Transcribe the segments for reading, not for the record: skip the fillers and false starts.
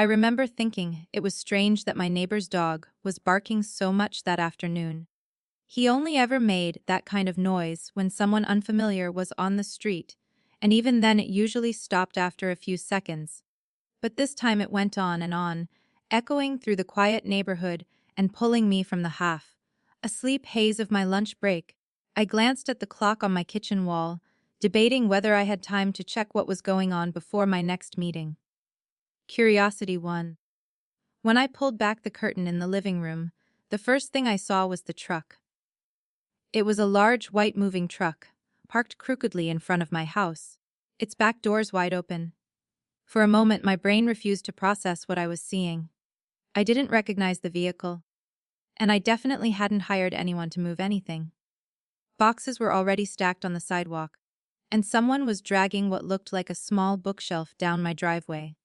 I remember thinking it was strange that my neighbor's dog was barking so much that afternoon. He only ever made that kind of noise when someone unfamiliar was on the street, and even then it usually stopped after a few seconds. But this time it went on, echoing through the quiet neighborhood and pulling me from the asleep haze of my lunch break. I glanced at the clock on my kitchen wall, debating whether I had time to check what was going on before my next meeting. Curiosity won. When I pulled back the curtain in the living room, the first thing I saw was the truck. It was a large white moving truck, parked crookedly in front of my house, its back doors wide open. For a moment my brain refused to process what I was seeing. I didn't recognize the vehicle, and I definitely hadn't hired anyone to move anything. Boxes were already stacked on the sidewalk, and someone was dragging what looked like a small bookshelf down my driveway.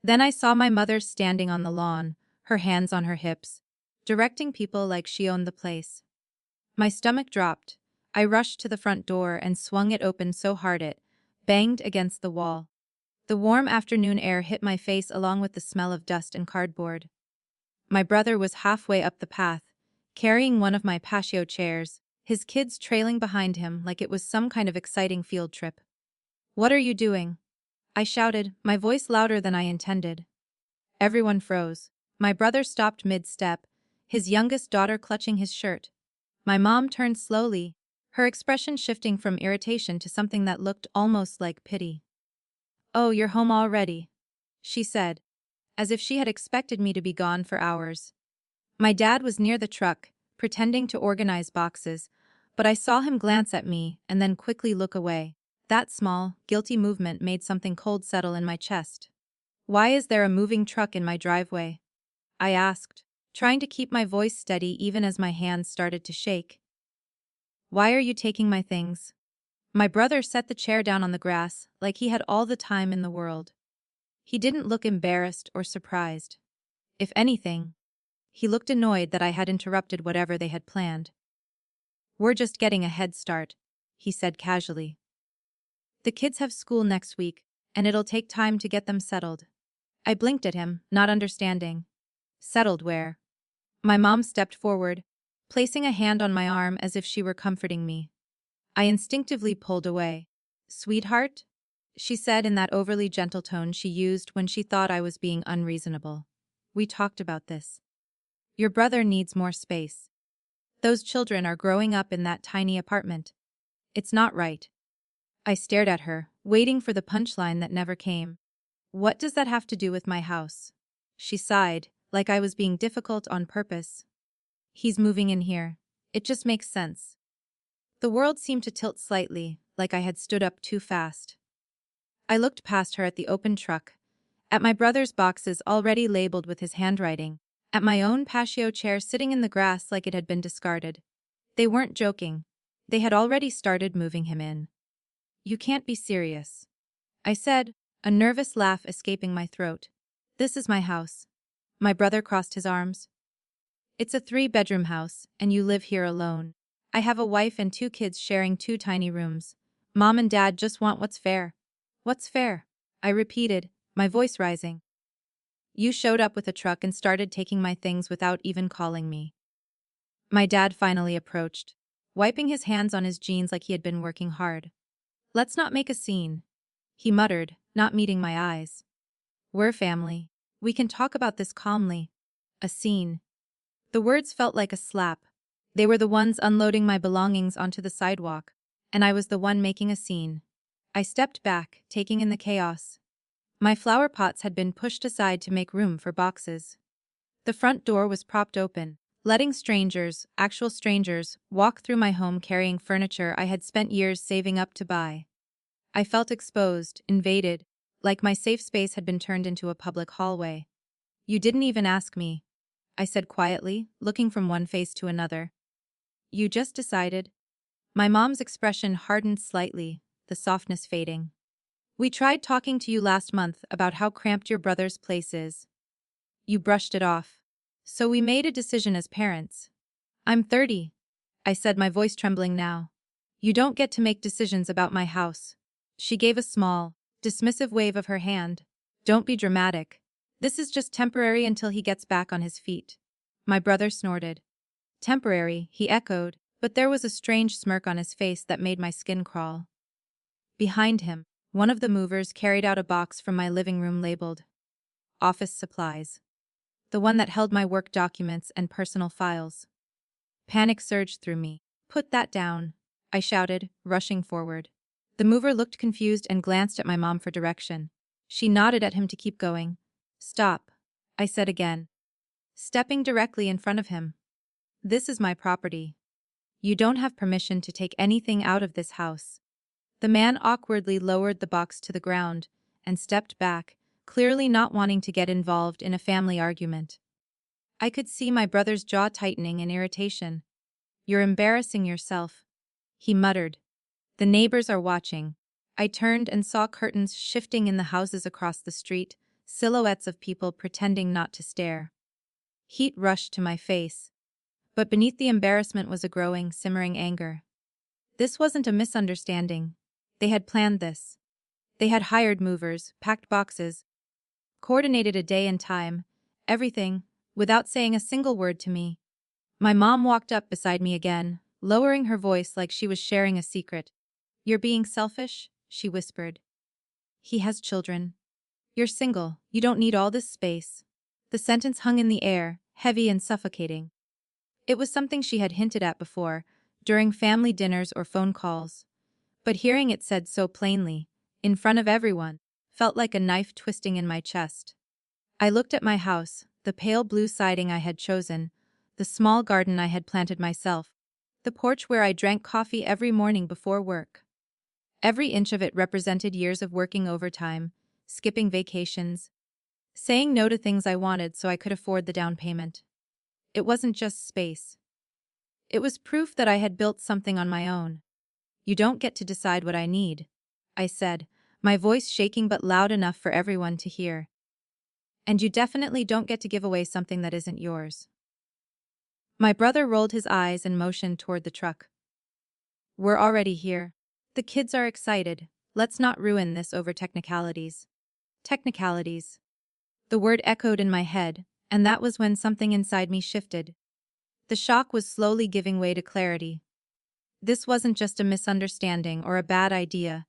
Then I saw my mother standing on the lawn, her hands on her hips, directing people like she owned the place. My stomach dropped. I rushed to the front door and swung it open so hard it banged against the wall. The warm afternoon air hit my face along with the smell of dust and cardboard. My brother was halfway up the path, carrying one of my patio chairs, his kids trailing behind him like it was some kind of exciting field trip. "What are you doing?" I shouted, my voice louder than I intended. Everyone froze. My brother stopped mid-step, his youngest daughter clutching his shirt. My mom turned slowly, her expression shifting from irritation to something that looked almost like pity. "Oh, you're home already," she said, as if she had expected me to be gone for hours. My dad was near the truck, pretending to organize boxes, but I saw him glance at me and then quickly look away. That small, guilty movement made something cold settle in my chest. "Why is there a moving truck in my driveway?" I asked, trying to keep my voice steady even as my hands started to shake. "Why are you taking my things?" My brother set the chair down on the grass like he had all the time in the world. He didn't look embarrassed or surprised. If anything, he looked annoyed that I had interrupted whatever they had planned. "We're just getting a head start," he said casually. "The kids have school next week, and it'll take time to get them settled." I blinked at him, not understanding. "Settled where?" My mom stepped forward, placing a hand on my arm as if she were comforting me. I instinctively pulled away. "Sweetheart?" she said in that overly gentle tone she used when she thought I was being unreasonable. "We talked about this. Your brother needs more space. Those children are growing up in that tiny apartment. It's not right." I stared at her, waiting for the punchline that never came. "What does that have to do with my house?" She sighed, like I was being difficult on purpose. "He's moving in here. It just makes sense." The world seemed to tilt slightly, like I had stood up too fast. I looked past her at the open truck, at my brother's boxes already labeled with his handwriting, at my own patio chair sitting in the grass like it had been discarded. They weren't joking. They had already started moving him in. "You can't be serious," I said, a nervous laugh escaping my throat. "This is my house." My brother crossed his arms. "It's a 3-bedroom house, and you live here alone. I have a wife and 2 kids sharing 2 tiny rooms. Mom and Dad just want what's fair." "What's fair?" I repeated, my voice rising. "You showed up with a truck and started taking my things without even calling me." My dad finally approached, wiping his hands on his jeans like he had been working hard. "Let's not make a scene," he muttered, not meeting my eyes. "We're family. We can talk about this calmly." A scene. The words felt like a slap. They were the ones unloading my belongings onto the sidewalk, and I was the one making a scene. I stepped back, taking in the chaos. My flower pots had been pushed aside to make room for boxes. The front door was propped open, letting strangers, actual strangers, walk through my home carrying furniture I had spent years saving up to buy. I felt exposed, invaded, like my safe space had been turned into a public hallway. "You didn't even ask me," I said quietly, looking from one face to another. "You just decided?" My mom's expression hardened slightly, the softness fading. "We tried talking to you last month about how cramped your brother's place is. You brushed it off. So we made a decision as parents." "I'm 30, I said, my voice trembling now. "You don't get to make decisions about my house." She gave a small, dismissive wave of her hand. "Don't be dramatic. This is just temporary until he gets back on his feet. My brother snorted. Temporary, he echoed, but there was a strange smirk on his face that made my skin crawl. Behind him, one of the movers carried out a box from my living room labeled office supplies. The one that held my work documents and personal files. Panic surged through me. Put that down, I shouted, rushing forward. The mover looked confused and glanced at my mom for direction. She nodded at him to keep going. Stop, I said again, stepping directly in front of him. This is my property. You don't have permission to take anything out of this house. The man awkwardly lowered the box to the ground and stepped back, clearly not wanting to get involved in a family argument. I could see my brother's jaw tightening in irritation. You're embarrassing yourself, he muttered. The neighbors are watching. I turned and saw curtains shifting in the houses across the street, silhouettes of people pretending not to stare. Heat rushed to my face. But beneath the embarrassment was a growing, simmering anger. This wasn't a misunderstanding. They had planned this. They had hired movers, packed boxes, coordinated a day and time, everything, without saying a single word to me. My mom walked up beside me again, lowering her voice like she was sharing a secret. You're being selfish, she whispered. He has children. You're single, you don't need all this space. The sentence hung in the air, heavy and suffocating. It was something she had hinted at before, during family dinners or phone calls. But hearing it said so plainly, in front of everyone, felt like a knife twisting in my chest. I looked at my house, the pale blue siding I had chosen, the small garden I had planted myself, the porch where I drank coffee every morning before work. Every inch of it represented years of working overtime, skipping vacations, saying no to things I wanted so I could afford the down payment. It wasn't just space. It was proof that I had built something on my own. You don't get to decide what I need, I said, my voice shaking but loud enough for everyone to hear. And you definitely don't get to give away something that isn't yours. My brother rolled his eyes and motioned toward the truck. We're already here. The kids are excited. Let's not ruin this over technicalities. Technicalities. The word echoed in my head, and that was when something inside me shifted. The shock was slowly giving way to clarity. This wasn't just a misunderstanding or a bad idea.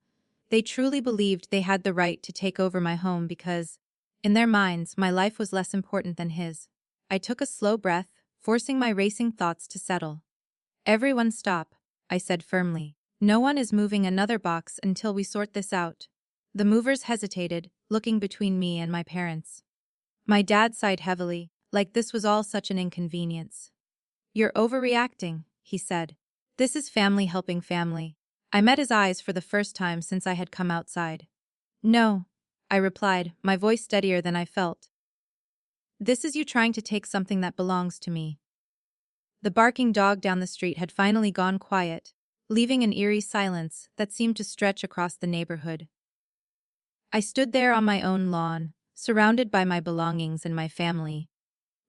They truly believed they had the right to take over my home because, in their minds, my life was less important than his. I took a slow breath, forcing my racing thoughts to settle. Everyone stop, I said firmly. No one is moving another box until we sort this out. The movers hesitated, looking between me and my parents. My dad sighed heavily, like this was all such an inconvenience. You're overreacting, he said. This is family helping family. I met his eyes for the first time since I had come outside. No, I replied, my voice steadier than I felt. This is you trying to take something that belongs to me. The barking dog down the street had finally gone quiet, leaving an eerie silence that seemed to stretch across the neighborhood. I stood there on my own lawn, surrounded by my belongings and my family,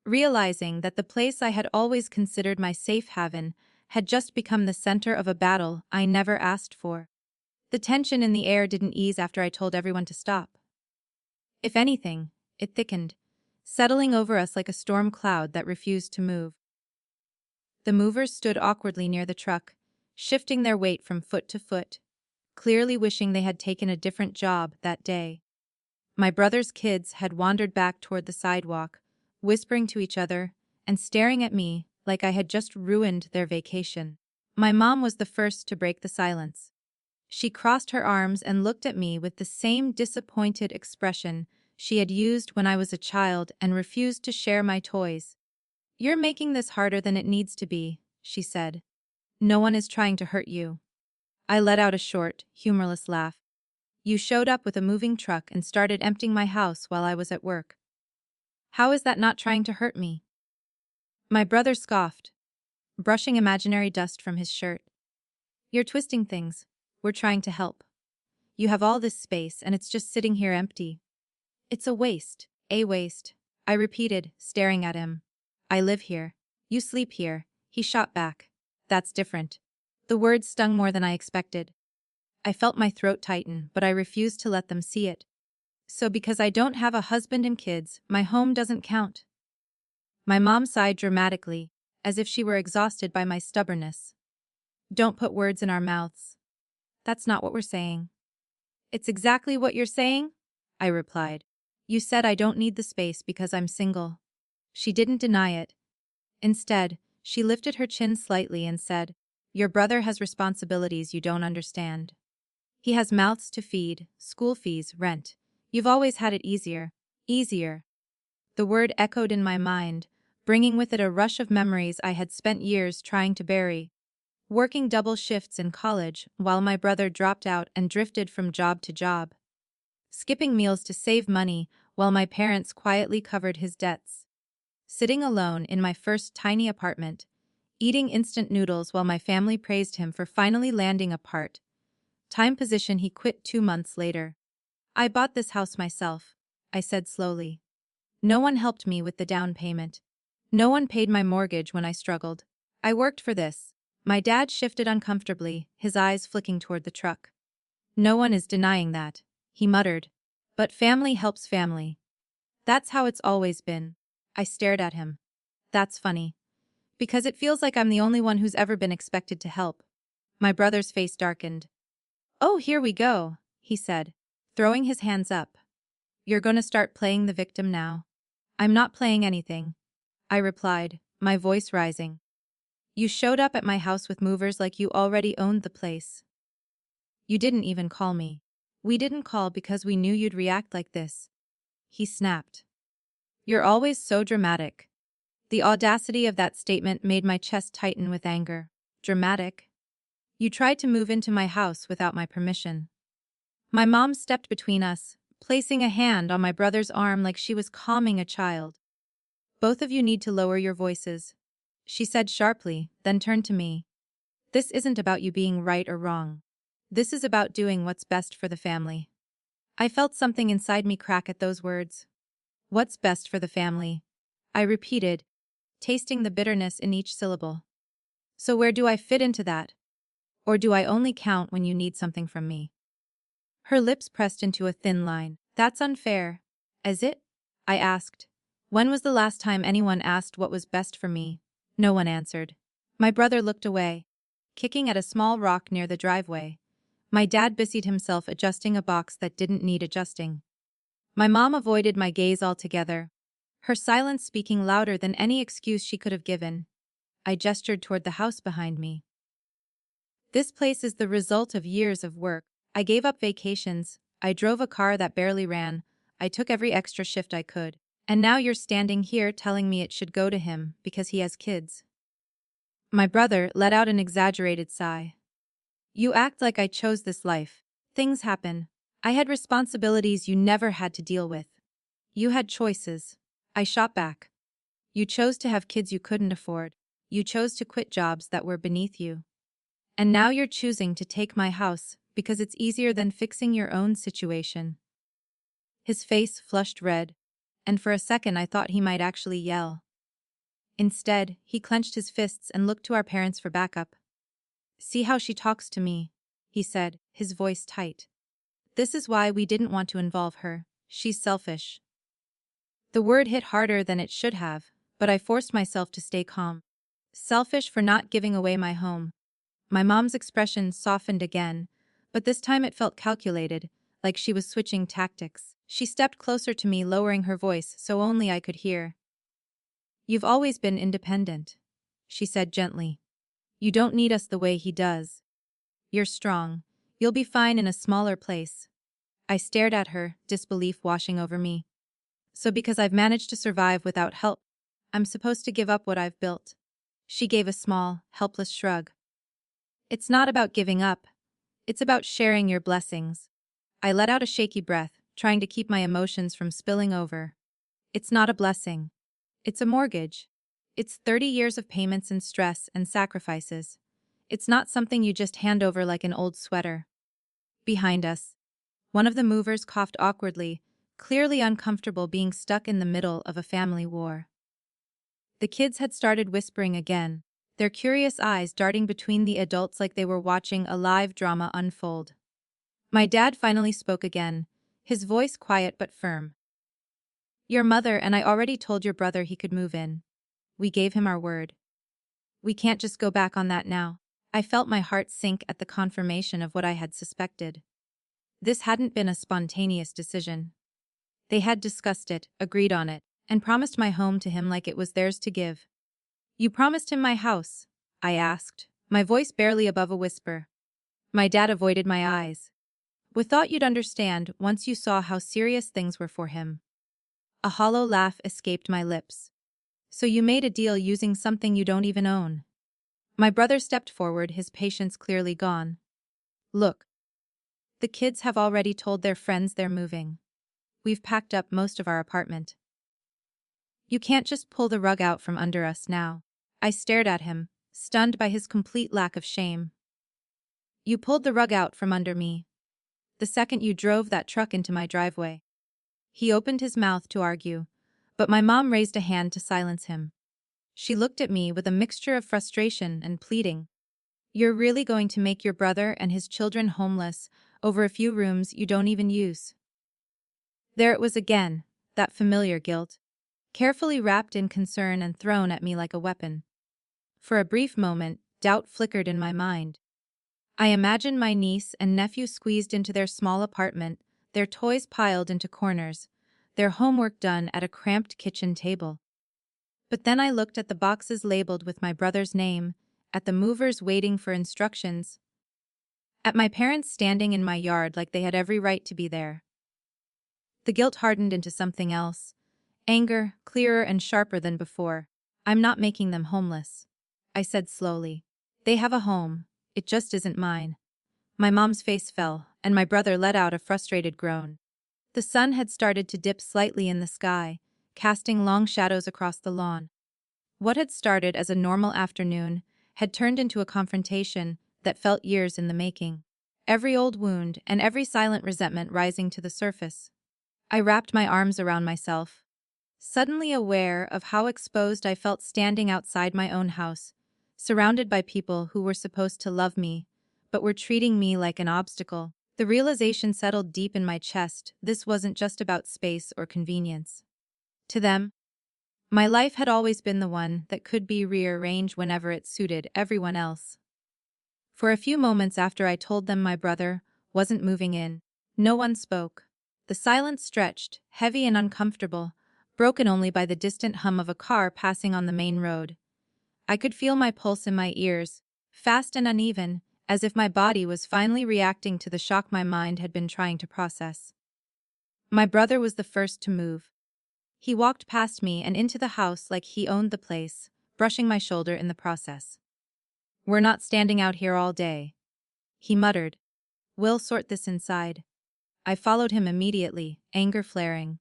realizing that the place I had always considered my safe haven had just become the center of a battle I never asked for. The tension in the air didn't ease after I told everyone to stop. If anything, it thickened, settling over us like a storm cloud that refused to move. The movers stood awkwardly near the truck, shifting their weight from foot to foot, clearly wishing they had taken a different job that day. My brother's kids had wandered back toward the sidewalk, whispering to each other and staring at me like I had just ruined their vacation. My mom was the first to break the silence. She crossed her arms and looked at me with the same disappointed expression she had used when I was a child and refused to share my toys. You're making this harder than it needs to be, she said. No one is trying to hurt you. I let out a short, humorless laugh. You showed up with a moving truck and started emptying my house while I was at work. How is that not trying to hurt me? My brother scoffed, brushing imaginary dust from his shirt. You're twisting things. We're trying to help. You have all this space and it's just sitting here empty. It's a waste, I repeated, staring at him. I live here. You sleep here, he shot back. That's different. The words stung more than I expected. I felt my throat tighten, but I refused to let them see it. So because I don't have a husband and kids, my home doesn't count. My mom sighed dramatically, as if she were exhausted by my stubbornness. Don't put words in our mouths. That's not what we're saying. It's exactly what you're saying, I replied. You said I don't need the space because I'm single. She didn't deny it. Instead, she lifted her chin slightly and said, Your brother has responsibilities you don't understand. He has mouths to feed, school fees, rent. You've always had it easier. Easier. The word echoed in my mind, bringing with it a rush of memories I had spent years trying to bury. Working double shifts in college while my brother dropped out and drifted from job to job. Skipping meals to save money while my parents quietly covered his debts. Sitting alone in my first tiny apartment, eating instant noodles while my family praised him for finally landing a part-time position he quit 2 months later. I bought this house myself, I said slowly. No one helped me with the down payment. No one paid my mortgage when I struggled. I worked for this. My dad shifted uncomfortably, his eyes flicking toward the truck. No one is denying that, he muttered. But family helps family. That's how it's always been. I stared at him. That's funny. Because it feels like I'm the only one who's ever been expected to help. My brother's face darkened. Oh, here we go, he said, throwing his hands up. You're gonna start playing the victim now. I'm not playing anything, I replied, my voice rising. You showed up at my house with movers like you already owned the place. You didn't even call me. We didn't call because we knew you'd react like this. He snapped. You're always so dramatic. The audacity of that statement made my chest tighten with anger. Dramatic? You tried to move into my house without my permission. My mom stepped between us, placing a hand on my brother's arm like she was calming a child. Both of you need to lower your voices, she said sharply, then turned to me. This isn't about you being right or wrong. This is about doing what's best for the family. I felt something inside me crack at those words. What's best for the family? I repeated, tasting the bitterness in each syllable. So where do I fit into that? Or do I only count when you need something from me? Her lips pressed into a thin line. That's unfair. Is it? I asked. When was the last time anyone asked what was best for me? No one answered. My brother looked away, kicking at a small rock near the driveway. My dad busied himself adjusting a box that didn't need adjusting. My mom avoided my gaze altogether, her silence speaking louder than any excuse she could have given. I gestured toward the house behind me. This place is the result of years of work. I gave up vacations, I drove a car that barely ran, I took every extra shift I could. And now you're standing here telling me it should go to him because he has kids. My brother let out an exaggerated sigh. You act like I chose this life. Things happen. I had responsibilities you never had to deal with. You had choices. I shot back. You chose to have kids you couldn't afford. You chose to quit jobs that were beneath you. And now you're choosing to take my house because it's easier than fixing your own situation. His face flushed red, and for a second I thought he might actually yell. Instead, he clenched his fists and looked to our parents for backup. See how she talks to me, he said, his voice tight. This is why we didn't want to involve her. She's selfish. The word hit harder than it should have, but I forced myself to stay calm. Selfish for not giving away my home. My mom's expression softened again, but this time it felt calculated, like she was switching tactics. She stepped closer to me, lowering her voice so only I could hear. You've always been independent, she said gently. You don't need us the way he does. You're strong. You'll be fine in a smaller place. I stared at her, disbelief washing over me. So because I've managed to survive without help, I'm supposed to give up what I've built? She gave a small, helpless shrug. It's not about giving up. It's about sharing your blessings. I let out a shaky breath, trying to keep my emotions from spilling over. It's not a blessing. It's a mortgage. It's 30 years of payments and stress and sacrifices. It's not something you just hand over like an old sweater. Behind us, one of the movers coughed awkwardly, clearly uncomfortable being stuck in the middle of a family war. The kids had started whispering again, their curious eyes darting between the adults like they were watching a live drama unfold. My dad finally spoke again, his voice quiet but firm. Your mother and I already told your brother he could move in. We gave him our word. We can't just go back on that now. I felt my heart sink at the confirmation of what I had suspected. This hadn't been a spontaneous decision. They had discussed it, agreed on it, and promised my home to him like it was theirs to give. You promised him my house? I asked, my voice barely above a whisper. My dad avoided my eyes. We thought you'd understand once you saw how serious things were for him. A hollow laugh escaped my lips. So you made a deal using something you don't even own. My brother stepped forward, his patience clearly gone. Look. The kids have already told their friends they're moving. We've packed up most of our apartment. You can't just pull the rug out from under us now. I stared at him, stunned by his complete lack of shame. You pulled the rug out from under me. The second you drove that truck into my driveway. He opened his mouth to argue, but my mom raised a hand to silence him. She looked at me with a mixture of frustration and pleading. You're really going to make your brother and his children homeless over a few rooms you don't even use? There it was again, that familiar guilt, carefully wrapped in concern and thrown at me like a weapon. For a brief moment, doubt flickered in my mind. I imagined my niece and nephew squeezed into their small apartment, their toys piled into corners, their homework done at a cramped kitchen table. But then I looked at the boxes labeled with my brother's name, at the movers waiting for instructions, at my parents standing in my yard like they had every right to be there. The guilt hardened into something else, anger, clearer and sharper than before. I'm not making them homeless, I said slowly. They have a home, it just isn't mine. My mom's face fell, and my brother let out a frustrated groan. The sun had started to dip slightly in the sky, casting long shadows across the lawn. What had started as a normal afternoon had turned into a confrontation that felt years in the making. Every old wound and every silent resentment rising to the surface. I wrapped my arms around myself, suddenly aware of how exposed I felt standing outside my own house, surrounded by people who were supposed to love me, but were treating me like an obstacle. The realization settled deep in my chest. This wasn't just about space or convenience. To them, my life had always been the one that could be rearranged whenever it suited everyone else. For a few moments after I told them my brother wasn't moving in, no one spoke. The silence stretched, heavy and uncomfortable, broken only by the distant hum of a car passing on the main road. I could feel my pulse in my ears, fast and uneven, as if my body was finally reacting to the shock my mind had been trying to process. My brother was the first to move. He walked past me and into the house like he owned the place, brushing my shoulder in the process. We're not standing out here all day, he muttered. We'll sort this inside. I followed him immediately, anger flaring.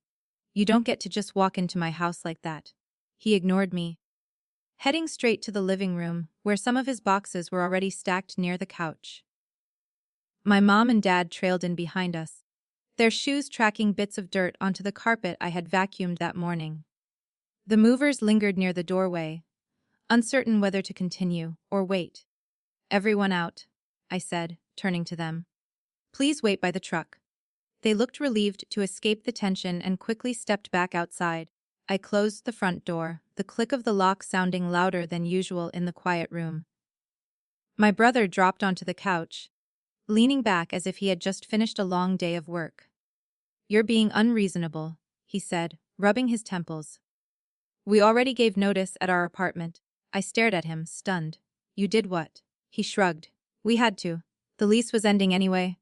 You don't get to just walk into my house like that. He ignored me, heading straight to the living room, where some of his boxes were already stacked near the couch. My mom and dad trailed in behind us, their shoes tracking bits of dirt onto the carpet I had vacuumed that morning. The movers lingered near the doorway, uncertain whether to continue or wait. Everyone out, I said, turning to them. Please wait by the truck. They looked relieved to escape the tension and quickly stepped back outside. I closed the front door, the click of the lock sounding louder than usual in the quiet room. My brother dropped onto the couch, leaning back as if he had just finished a long day of work. You're being unreasonable, he said, rubbing his temples. We already gave notice at our apartment. I stared at him, stunned. You did what? He shrugged. We had to. The lease was ending anyway.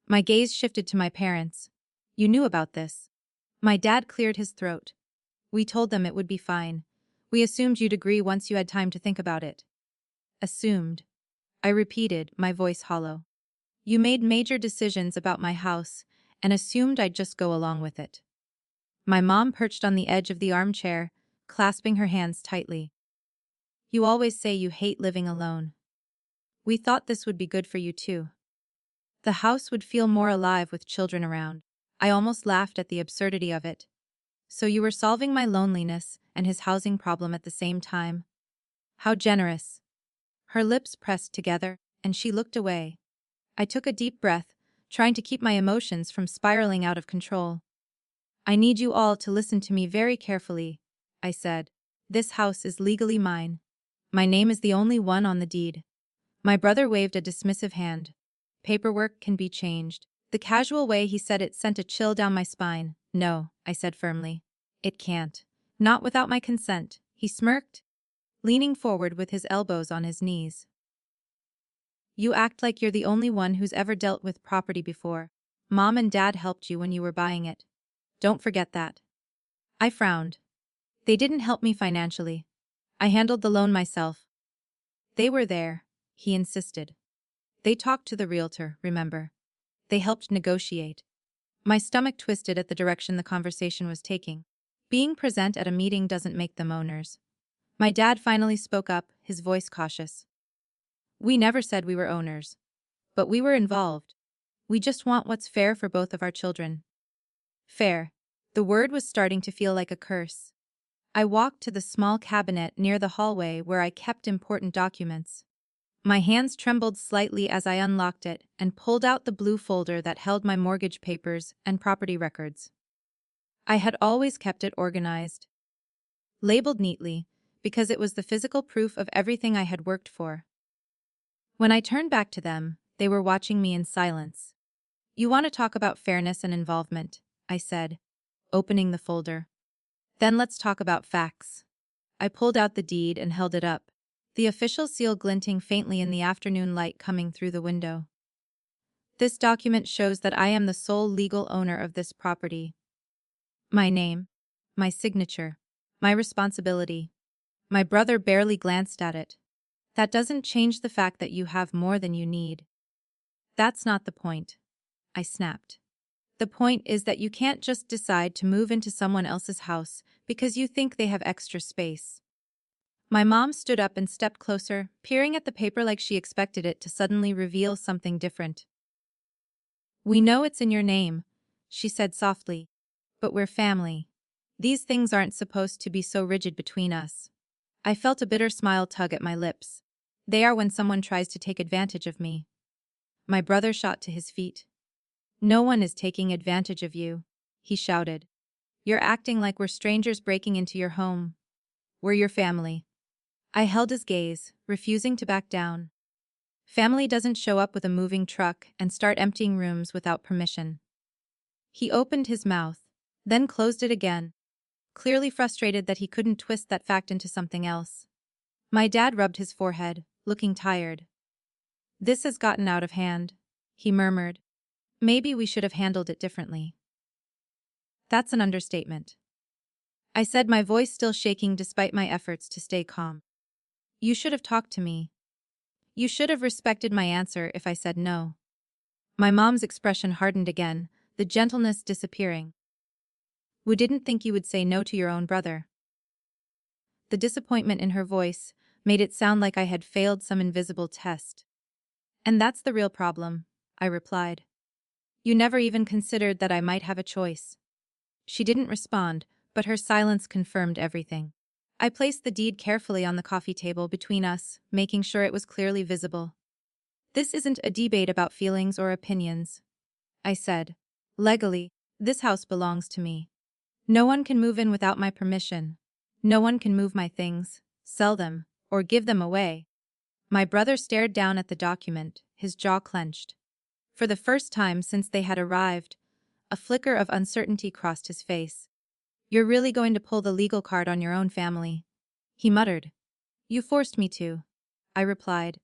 My gaze shifted to my parents. You knew about this. My dad cleared his throat. We told them it would be fine. We assumed you'd agree once you had time to think about it. Assumed. I repeated, my voice hollow. You made major decisions about my house and assumed I'd just go along with it. My mom perched on the edge of the armchair, clasping her hands tightly. You always say you hate living alone. We thought this would be good for you too. The house would feel more alive with children around. I almost laughed at the absurdity of it. So you were solving my loneliness and his housing problem at the same time? How generous. Her lips pressed together, and she looked away. I took a deep breath, trying to keep my emotions from spiraling out of control. I need you all to listen to me very carefully, I said. This house is legally mine. My name is the only one on the deed. My brother waved a dismissive hand. Paperwork can be changed. The casual way he said it sent a chill down my spine. No, I said firmly. It can't. Not without my consent, he smirked, leaning forward with his elbows on his knees. You act like you're the only one who's ever dealt with property before. Mom and Dad helped you when you were buying it. Don't forget that. I frowned. They didn't help me financially. I handled the loan myself. They were there, he insisted. They talked to the realtor, remember? They helped negotiate. My stomach twisted at the direction the conversation was taking. Being present at a meeting doesn't make them owners. My dad finally spoke up, his voice cautious. We never said we were owners. But we were involved. We just want what's fair for both of our children. Fair. The word was starting to feel like a curse. I walked to the small cabinet near the hallway where I kept important documents. My hands trembled slightly as I unlocked it and pulled out the blue folder that held my mortgage papers and property records. I had always kept it organized, labeled neatly, because it was the physical proof of everything I had worked for. When I turned back to them, they were watching me in silence. You want to talk about fairness and involvement, I said, opening the folder. Then let's talk about facts. I pulled out the deed and held it up, the official seal glinting faintly in the afternoon light coming through the window. This document shows that I am the sole legal owner of this property. My name, my signature, my responsibility. My brother barely glanced at it. That doesn't change the fact that you have more than you need. That's not the point, I snapped. The point is that you can't just decide to move into someone else's house because you think they have extra space. My mom stood up and stepped closer, peering at the paper like she expected it to suddenly reveal something different. We know it's in your name, she said softly, but we're family. These things aren't supposed to be so rigid between us. I felt a bitter smile tug at my lips. They are when someone tries to take advantage of me. My brother shot to his feet. No one is taking advantage of you, he shouted. You're acting like we're strangers breaking into your home. We're your family. I held his gaze, refusing to back down. Family doesn't show up with a moving truck and start emptying rooms without permission. He opened his mouth, then closed it again, clearly frustrated that he couldn't twist that fact into something else. My dad rubbed his forehead, looking tired. This has gotten out of hand, he murmured. Maybe we should have handled it differently. That's an understatement, I said, my voice still shaking despite my efforts to stay calm. You should have talked to me. You should have respected my answer if I said no. My mom's expression hardened again, the gentleness disappearing. We didn't think you would say no to your own brother. The disappointment in her voice made it sound like I had failed some invisible test. And that's the real problem, I replied. You never even considered that I might have a choice. She didn't respond, but her silence confirmed everything. I placed the deed carefully on the coffee table between us, making sure it was clearly visible. This isn't a debate about feelings or opinions, I said. Legally, this house belongs to me. No one can move in without my permission. No one can move my things, sell them, or give them away. My brother stared down at the document, his jaw clenched. For the first time since they had arrived, a flicker of uncertainty crossed his face. You're really going to pull the legal card on your own family, he muttered. You forced me to, I replied.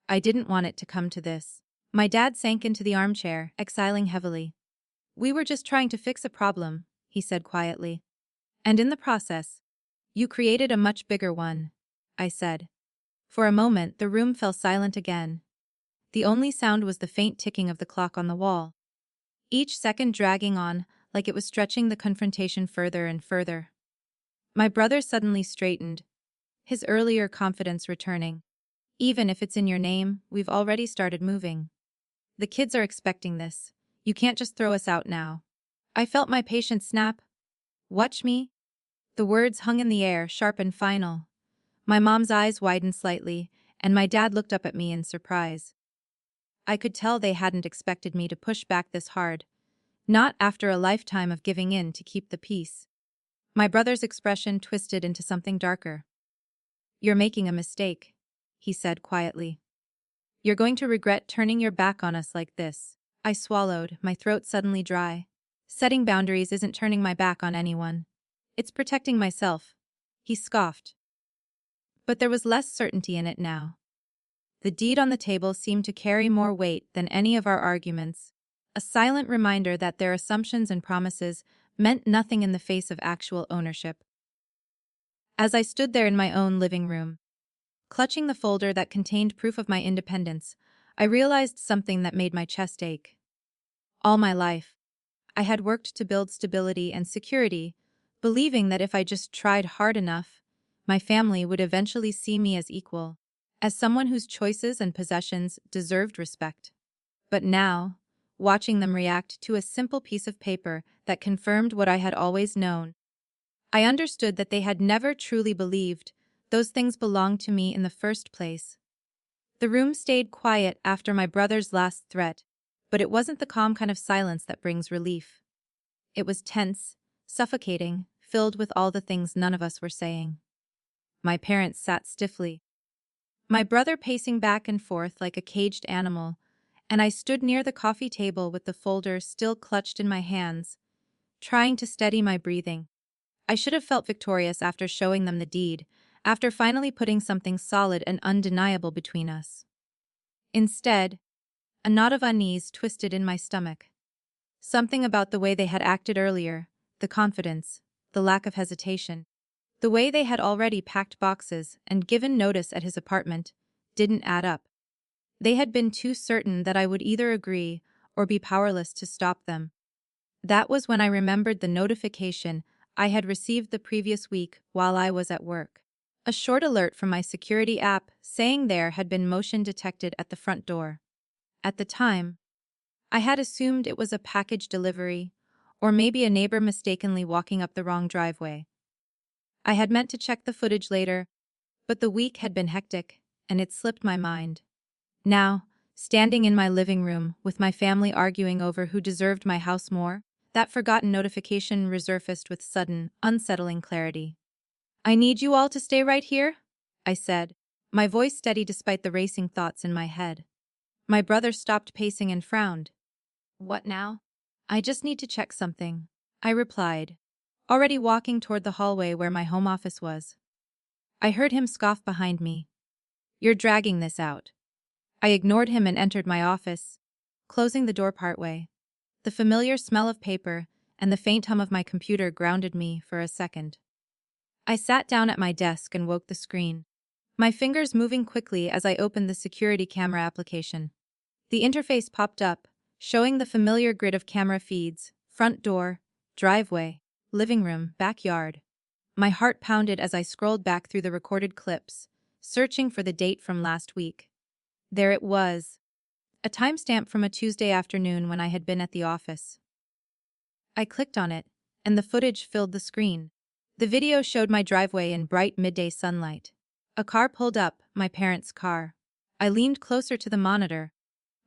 I didn't want it to come to this. My dad sank into the armchair, exhaling heavily. We were just trying to fix a problem, he said quietly. And in the process, you created a much bigger one, I said. For a moment, the room fell silent again. The only sound was the faint ticking of the clock on the wall, each second dragging on like it was stretching the confrontation further and further. My brother suddenly straightened, his earlier confidence returning. Even if it's in your name, we've already started moving. The kids are expecting this. You can't just throw us out now. I felt my patience snap. Watch me? The words hung in the air, sharp and final. My mom's eyes widened slightly, and my dad looked up at me in surprise. I could tell they hadn't expected me to push back this hard, not after a lifetime of giving in to keep the peace. My brother's expression twisted into something darker. "You're making a mistake," he said quietly. "You're going to regret turning your back on us like this." I swallowed, my throat suddenly dry. Setting boundaries isn't turning my back on anyone. It's protecting myself. He scoffed. But there was less certainty in it now. The deed on the table seemed to carry more weight than any of our arguments, a silent reminder that their assumptions and promises meant nothing in the face of actual ownership. As I stood there in my own living room, clutching the folder that contained proof of my independence, I realized something that made my chest ache. All my life, I had worked to build stability and security, believing that if I just tried hard enough, my family would eventually see me as equal, as someone whose choices and possessions deserved respect. But now, watching them react to a simple piece of paper that confirmed what I had always known, I understood that they had never truly believed those things belonged to me in the first place. The room stayed quiet after my brother's last threat, but it wasn't the calm kind of silence that brings relief. It was tense, suffocating, filled with all the things none of us were saying. My parents sat stiffly, my brother pacing back and forth like a caged animal, and I stood near the coffee table with the folder still clutched in my hands, trying to steady my breathing. I should have felt victorious after showing them the deed, after finally putting something solid and undeniable between us. Instead, a knot of unease twisted in my stomach. Something about the way they had acted earlier, the confidence, the lack of hesitation, the way they had already packed boxes and given notice at his apartment, didn't add up. They had been too certain that I would either agree or be powerless to stop them. That was when I remembered the notification I had received the previous week while I was at work. A short alert from my security app saying there had been motion detected at the front door. At the time, I had assumed it was a package delivery, or maybe a neighbor mistakenly walking up the wrong driveway. I had meant to check the footage later, but the week had been hectic, and it slipped my mind. Now, standing in my living room with my family arguing over who deserved my house more, that forgotten notification resurfaced with sudden, unsettling clarity. "I need you all to stay right here," I said, my voice steady despite the racing thoughts in my head. My brother stopped pacing and frowned. "What now?" "I just need to check something," I replied, already walking toward the hallway where my home office was. I heard him scoff behind me. "You're dragging this out." I ignored him and entered my office, closing the door partway. The familiar smell of paper and the faint hum of my computer grounded me for a second. I sat down at my desk and woke the screen, my fingers moving quickly as I opened the security camera application. The interface popped up, showing the familiar grid of camera feeds: front door, driveway, living room, backyard. My heart pounded as I scrolled back through the recorded clips, searching for the date from last week. There it was, a timestamp from a Tuesday afternoon when I had been at the office. I clicked on it, and the footage filled the screen. The video showed my driveway in bright midday sunlight. A car pulled up, my parents' car. I leaned closer to the monitor,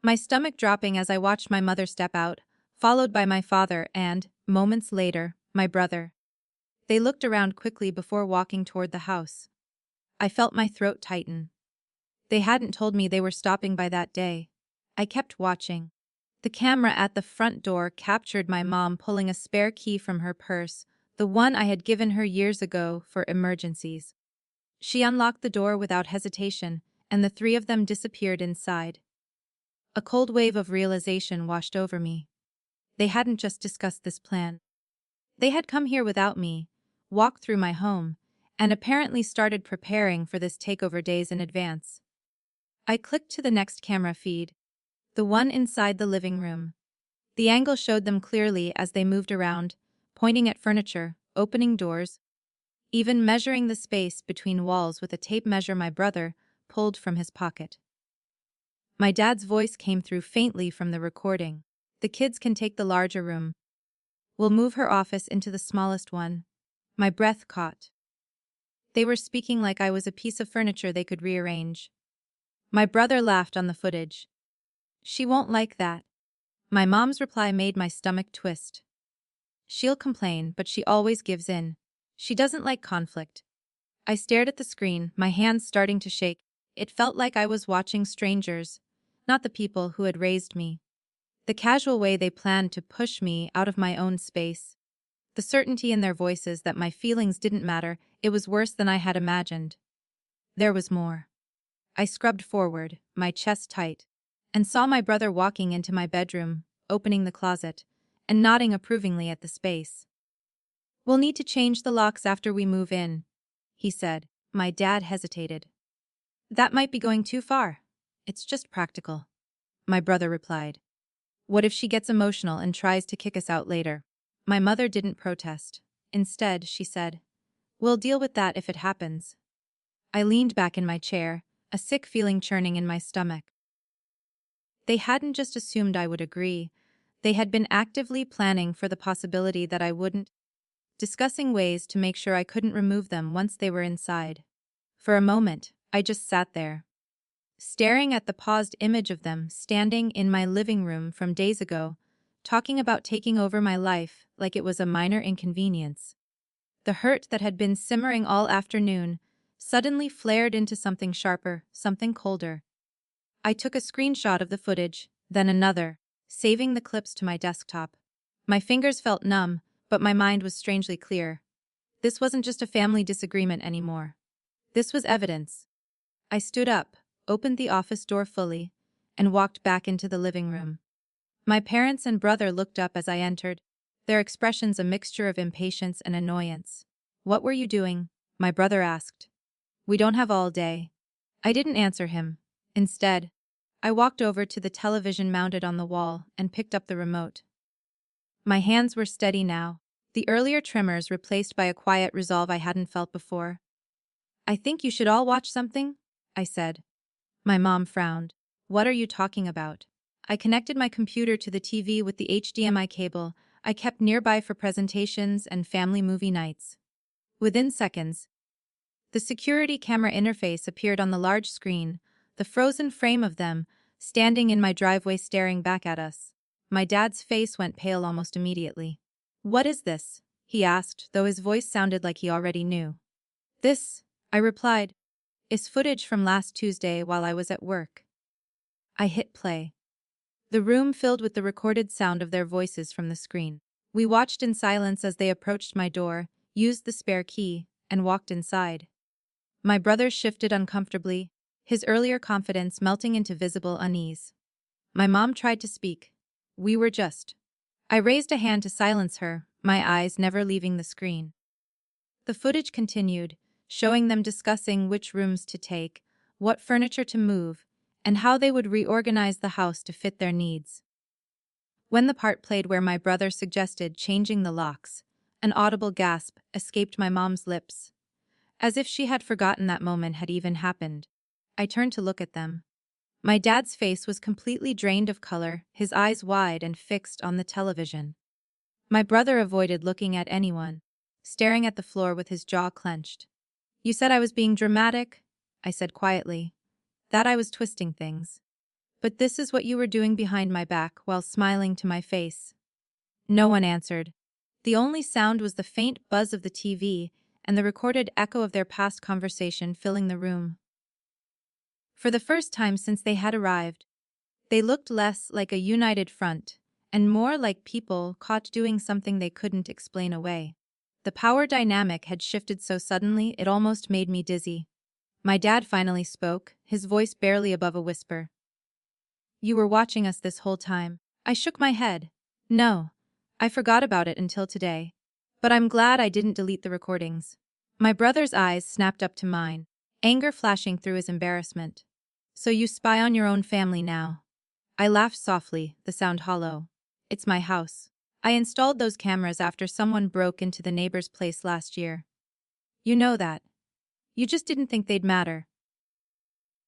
my stomach dropping as I watched my mother step out, followed by my father and, moments later, my brother. They looked around quickly before walking toward the house. I felt my throat tighten. They hadn't told me they were stopping by that day. I kept watching. The camera at the front door captured my mom pulling a spare key from her purse, the one I had given her years ago for emergencies. She unlocked the door without hesitation, and the three of them disappeared inside. A cold wave of realization washed over me. They hadn't just discussed this plan. They had come here without me, walked through my home, and apparently started preparing for this takeover days in advance. I clicked to the next camera feed, the one inside the living room. The angle showed them clearly as they moved around, pointing at furniture, opening doors, even measuring the space between walls with a tape measure my brother pulled from his pocket. My dad's voice came through faintly from the recording. "The kids can take the larger room. We'll move her office into the smallest one." My breath caught. They were speaking like I was a piece of furniture they could rearrange. My brother laughed on the footage. She won't like that. My mom's reply made my stomach twist. She'll complain, but she always gives in. She doesn't like conflict. I stared at the screen, my hands starting to shake. It felt like I was watching strangers, not the people who had raised me. The casual way they planned to push me out of my own space. The certainty in their voices that my feelings didn't matter, it was worse than I had imagined. There was more. I scrubbed forward, my chest tight, and saw my brother walking into my bedroom, opening the closet, and nodding approvingly at the space. "We'll need to change the locks after we move in," he said. My dad hesitated. "That might be going too far. It's just practical," my brother replied. "What if she gets emotional and tries to kick us out later?" My mother didn't protest. Instead, she said, "We'll deal with that if it happens." I leaned back in my chair, a sick feeling churning in my stomach. They hadn't just assumed I would agree. They had been actively planning for the possibility that I wouldn't, discussing ways to make sure I couldn't remove them once they were inside. For a moment, I just sat there, staring at the paused image of them standing in my living room from days ago, talking about taking over my life like it was a minor inconvenience. The hurt that had been simmering all afternoon suddenly flared into something sharper, something colder. I took a screenshot of the footage, then another, saving the clips to my desktop. My fingers felt numb, but my mind was strangely clear. This wasn't just a family disagreement anymore. This was evidence. I stood up, opened the office door fully, and walked back into the living room. My parents and brother looked up as I entered, their expressions a mixture of impatience and annoyance. "What were you doing?" my brother asked. "We don't have all day." I didn't answer him. Instead, I walked over to the television mounted on the wall and picked up the remote. My hands were steady now, the earlier tremors replaced by a quiet resolve I hadn't felt before. "I think you should all watch something," I said. My mom frowned. "What are you talking about?" I connected my computer to the TV with the HDMI cable I kept nearby for presentations and family movie nights. Within seconds, the security camera interface appeared on the large screen, the frozen frame of them, standing in my driveway staring back at us. My dad's face went pale almost immediately. "What is this?" he asked, though his voice sounded like he already knew. "This," I replied, "is footage from last Tuesday while I was at work." I hit play. The room filled with the recorded sound of their voices from the screen. We watched in silence as they approached my door, used the spare key, and walked inside. My brother shifted uncomfortably, his earlier confidence melting into visible unease. My mom tried to speak. "We were just..." I raised a hand to silence her, my eyes never leaving the screen. The footage continued, showing them discussing which rooms to take, what furniture to move, and how they would reorganize the house to fit their needs. When the part played where my brother suggested changing the locks, an audible gasp escaped my mom's lips, as if she had forgotten that moment had even happened. I turned to look at them. My dad's face was completely drained of color, his eyes wide and fixed on the television. My brother avoided looking at anyone, staring at the floor with his jaw clenched. "You said I was being dramatic," I said quietly. "That I was twisting things. But this is what you were doing behind my back while smiling to my face." No one answered. The only sound was the faint buzz of the TV and the recorded echo of their past conversation filling the room. For the first time since they had arrived, they looked less like a united front and more like people caught doing something they couldn't explain away. The power dynamic had shifted so suddenly it almost made me dizzy. My dad finally spoke, his voice barely above a whisper. "You were watching us this whole time." I shook my head. "No, I forgot about it until today. But I'm glad I didn't delete the recordings." My brother's eyes snapped up to mine, anger flashing through his embarrassment. "So you spy on your own family now?" I laughed softly, the sound hollow. "It's my house. I installed those cameras after someone broke into the neighbor's place last year. You know that. You just didn't think they'd matter."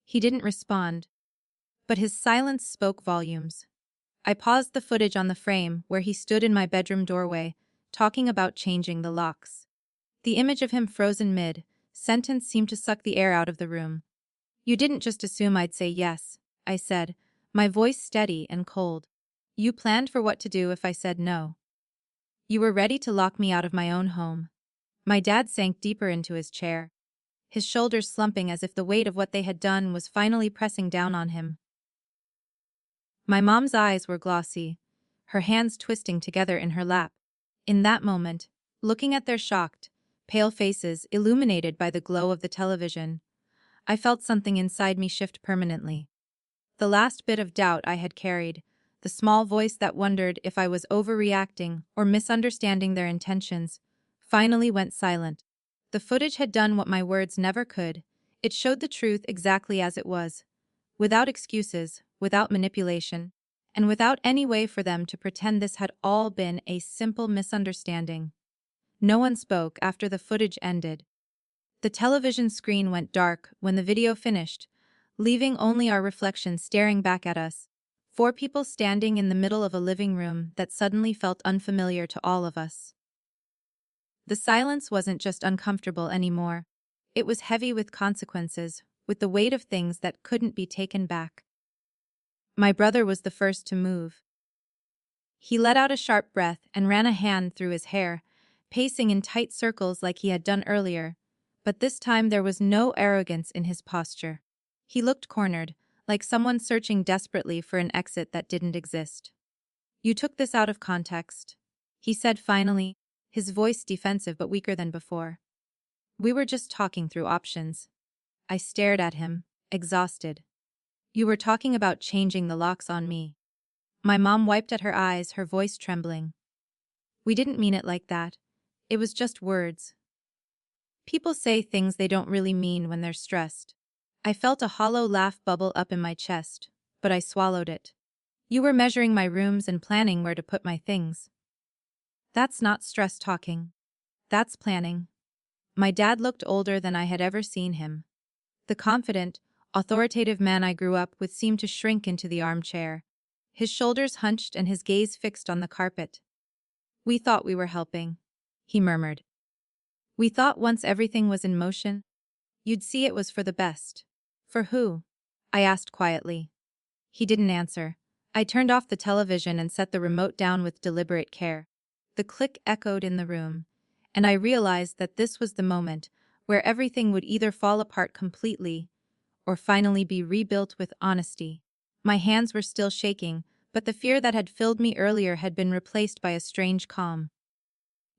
He didn't respond, but his silence spoke volumes. I paused the footage on the frame where he stood in my bedroom doorway, talking about changing the locks. The image of him frozen mid-sentence seemed to suck the air out of the room. "You didn't just assume I'd say yes," I said, my voice steady and cold. You planned for what to do if I said no. You were ready to lock me out of my own home. My dad sank deeper into his chair, his shoulders slumping as if the weight of what they had done was finally pressing down on him. My mom's eyes were glossy, her hands twisting together in her lap. In that moment, looking at their shocked, pale faces illuminated by the glow of the television, I felt something inside me shift permanently. The last bit of doubt I had carried, the small voice that wondered if I was overreacting or misunderstanding their intentions, finally went silent. The footage had done what my words never could. It showed the truth exactly as it was, without excuses, without manipulation, and without any way for them to pretend this had all been a simple misunderstanding. No one spoke after the footage ended. The television screen went dark when the video finished, leaving only our reflection staring back at us. Four people standing in the middle of a living room that suddenly felt unfamiliar to all of us. The silence wasn't just uncomfortable anymore. It was heavy with consequences, with the weight of things that couldn't be taken back. My brother was the first to move. He let out a sharp breath and ran a hand through his hair, pacing in tight circles like he had done earlier, but this time there was no arrogance in his posture. He looked cornered, like someone searching desperately for an exit that didn't exist. "You took this out of context," he said finally, his voice defensive but weaker than before. "We were just talking through options." I stared at him, exhausted. "You were talking about changing the locks on me." My mom wiped at her eyes, her voice trembling. "We didn't mean it like that. It was just words. People say things they don't really mean when they're stressed." I felt a hollow laugh bubble up in my chest, but I swallowed it. "You were measuring my rooms and planning where to put my things." "That's not stress talking. That's planning." My dad looked older than I had ever seen him. The confident, authoritative man I grew up with seemed to shrink into the armchair, his shoulders hunched and his gaze fixed on the carpet. "We thought we were helping," he murmured. "We thought once everything was in motion, you'd see it was for the best." "For who?" I asked quietly. He didn't answer. I turned off the television and set the remote down with deliberate care. The click echoed in the room, and I realized that this was the moment where everything would either fall apart completely or finally be rebuilt with honesty. My hands were still shaking, but the fear that had filled me earlier had been replaced by a strange calm.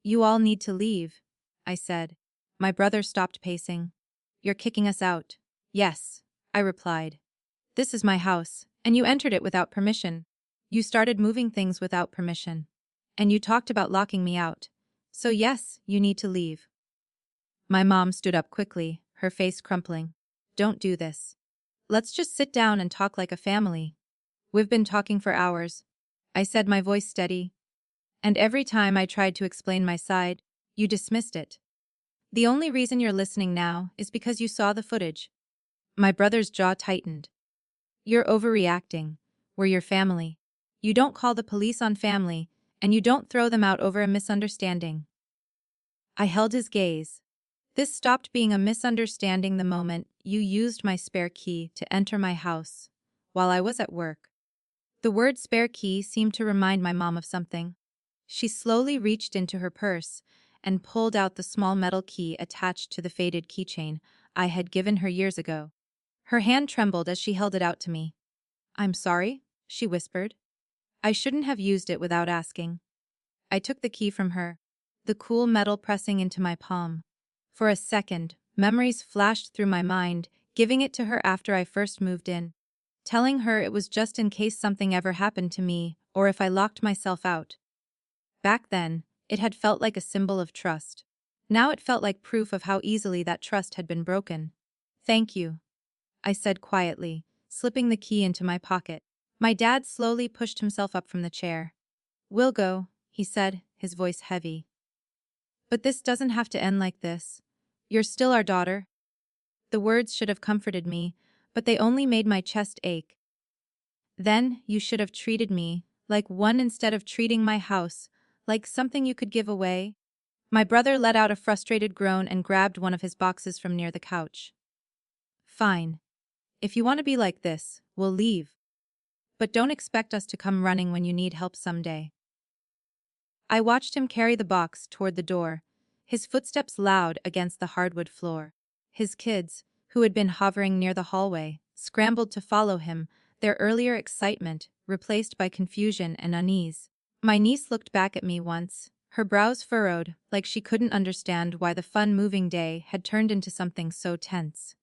"You all need to leave," I said. My brother stopped pacing. "You're kicking us out." "Yes," I replied. "This is my house, and you entered it without permission. You started moving things without permission. And you talked about locking me out. So yes, you need to leave." My mom stood up quickly, her face crumpling. "Don't do this. Let's just sit down and talk like a family." "We've been talking for hours," I said, my voice steady. "And every time I tried to explain my side, you dismissed it. The only reason you're listening now is because you saw the footage." My brother's jaw tightened. "You're overreacting. We're your family. You don't call the police on family, and you don't throw them out over a misunderstanding." I held his gaze. "This stopped being a misunderstanding the moment you used my spare key to enter my house while I was at work." The word spare key seemed to remind my mom of something. She slowly reached into her purse and pulled out the small metal key attached to the faded keychain I had given her years ago. Her hand trembled as she held it out to me. "I'm sorry," she whispered. "I shouldn't have used it without asking." I took the key from her, the cool metal pressing into my palm. For a second, memories flashed through my mind, giving it to her after I first moved in, telling her it was just in case something ever happened to me or if I locked myself out. Back then, it had felt like a symbol of trust. Now it felt like proof of how easily that trust had been broken. "Thank you," I said quietly, slipping the key into my pocket. My dad slowly pushed himself up from the chair. "We'll go," he said, his voice heavy. "But this doesn't have to end like this. You're still our daughter." The words should have comforted me, but they only made my chest ache. "Then you should have treated me like one instead of treating my house like something you could give away." My brother let out a frustrated groan and grabbed one of his boxes from near the couch. "Fine. If you want to be like this, we'll leave." but don't expect us to come running when you need help someday. I watched him carry the box toward the door, his footsteps loud against the hardwood floor. His kids, who had been hovering near the hallway, scrambled to follow him, their earlier excitement replaced by confusion and unease. My niece looked back at me once, her brows furrowed, like she couldn't understand why the fun-moving day had turned into something so tense.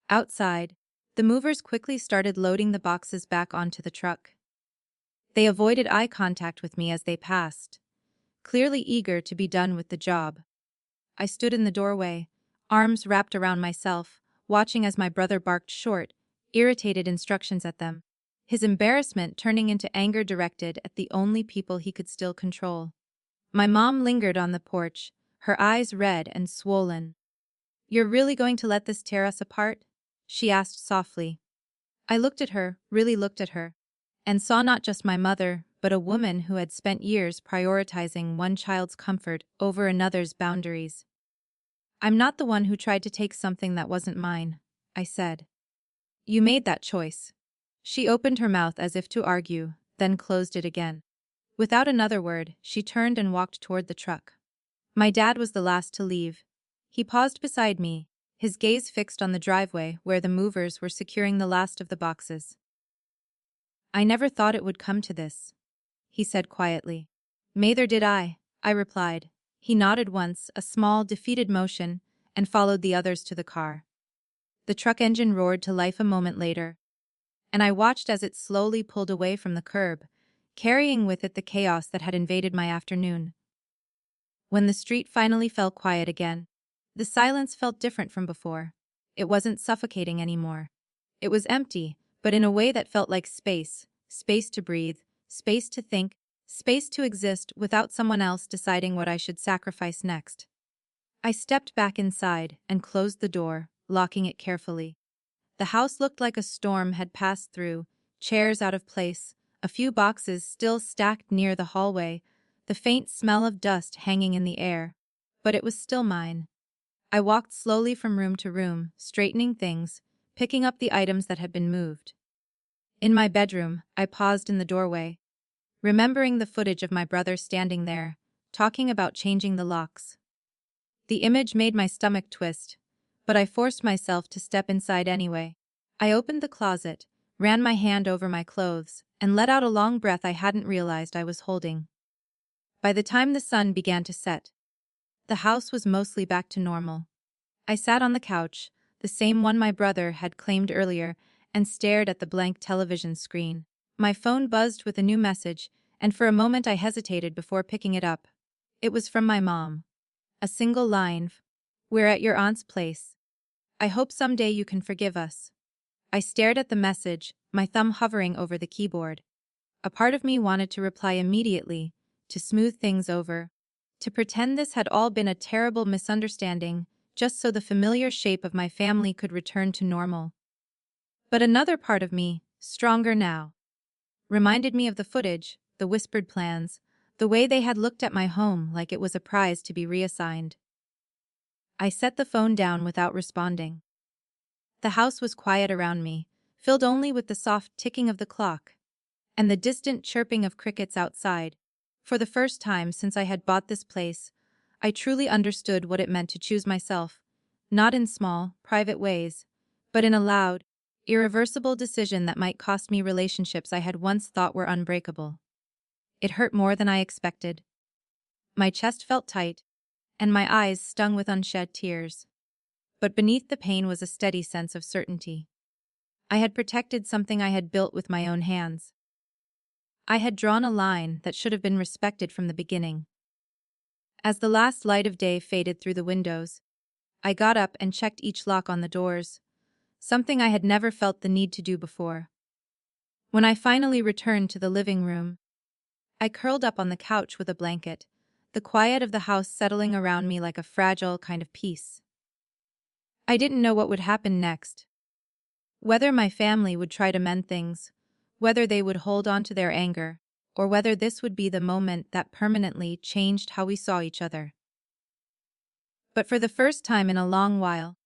Outside, the movers quickly started loading the boxes back onto the truck. They avoided eye contact with me as they passed, clearly eager to be done with the job. I stood in the doorway, arms wrapped around myself, watching as my brother barked short, irritated instructions at them, his embarrassment turning into anger directed at the only people he could still control. My mom lingered on the porch, her eyes red and swollen. "You're really going to let this tear us apart?" she asked softly. I looked at her, really looked at her, and saw not just my mother, but a woman who had spent years prioritizing one child's comfort over another's boundaries. "I'm not the one who tried to take something that wasn't mine," I said. "You made that choice." She opened her mouth as if to argue, then closed it again. Without another word, she turned and walked toward the truck. My dad was the last to leave. He paused beside me, his gaze fixed on the driveway where the movers were securing the last of the boxes. "I never thought it would come to this," he said quietly. "Neither did I replied. He nodded once, a small, defeated motion, and followed the others to the car. The truck engine roared to life a moment later, and I watched as it slowly pulled away from the curb, carrying with it the chaos that had invaded my afternoon. When the street finally fell quiet again, the silence felt different from before. It wasn't suffocating anymore. It was empty, but in a way that felt like space, space to breathe, space to think, space to exist without someone else deciding what I should sacrifice next. I stepped back inside and closed the door, locking it carefully. The house looked like a storm had passed through, chairs out of place, a few boxes still stacked near the hallway, the faint smell of dust hanging in the air. But it was still mine. I walked slowly from room to room, straightening things, picking up the items that had been moved. In my bedroom, I paused in the doorway, remembering the footage of my brother standing there, talking about changing the locks. The image made my stomach twist, but I forced myself to step inside anyway. I opened the closet, ran my hand over my clothes, and let out a long breath I hadn't realized I was holding. By the time the sun began to set, the house was mostly back to normal. I sat on the couch, the same one my brother had claimed earlier, and stared at the blank television screen. My phone buzzed with a new message, and for a moment I hesitated before picking it up. It was from my mom. A single line. "We're at your aunt's place. I hope someday you can forgive us." I stared at the message, my thumb hovering over the keyboard. A part of me wanted to reply immediately, to smooth things over, to pretend this had all been a terrible misunderstanding, just so the familiar shape of my family could return to normal. But another part of me, stronger now, reminded me of the footage, the whispered plans, the way they had looked at my home like it was a prize to be reassigned. I set the phone down without responding. The house was quiet around me, filled only with the soft ticking of the clock and the distant chirping of crickets outside. For the first time since I had bought this place, I truly understood what it meant to choose myself, not in small, private ways, but in a loud, irreversible decision that might cost me relationships I had once thought were unbreakable. It hurt more than I expected. My chest felt tight, and my eyes stung with unshed tears. But beneath the pain was a steady sense of certainty. I had protected something I had built with my own hands. I had drawn a line that should have been respected from the beginning. As the last light of day faded through the windows, I got up and checked each lock on the doors, something I had never felt the need to do before. When I finally returned to the living room, I curled up on the couch with a blanket, the quiet of the house settling around me like a fragile kind of peace. I didn't know what would happen next. Whether my family would try to mend things, whether they would hold on to their anger, or whether this would be the moment that permanently changed how we saw each other. But for the first time in a long while,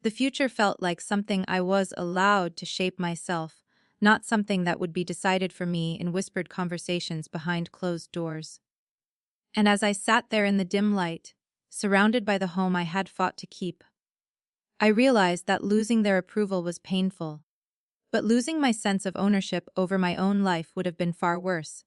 the future felt like something I was allowed to shape myself, not something that would be decided for me in whispered conversations behind closed doors. And as I sat there in the dim light, surrounded by the home I had fought to keep, I realized that losing their approval was painful. But losing my sense of ownership over my own life would have been far worse.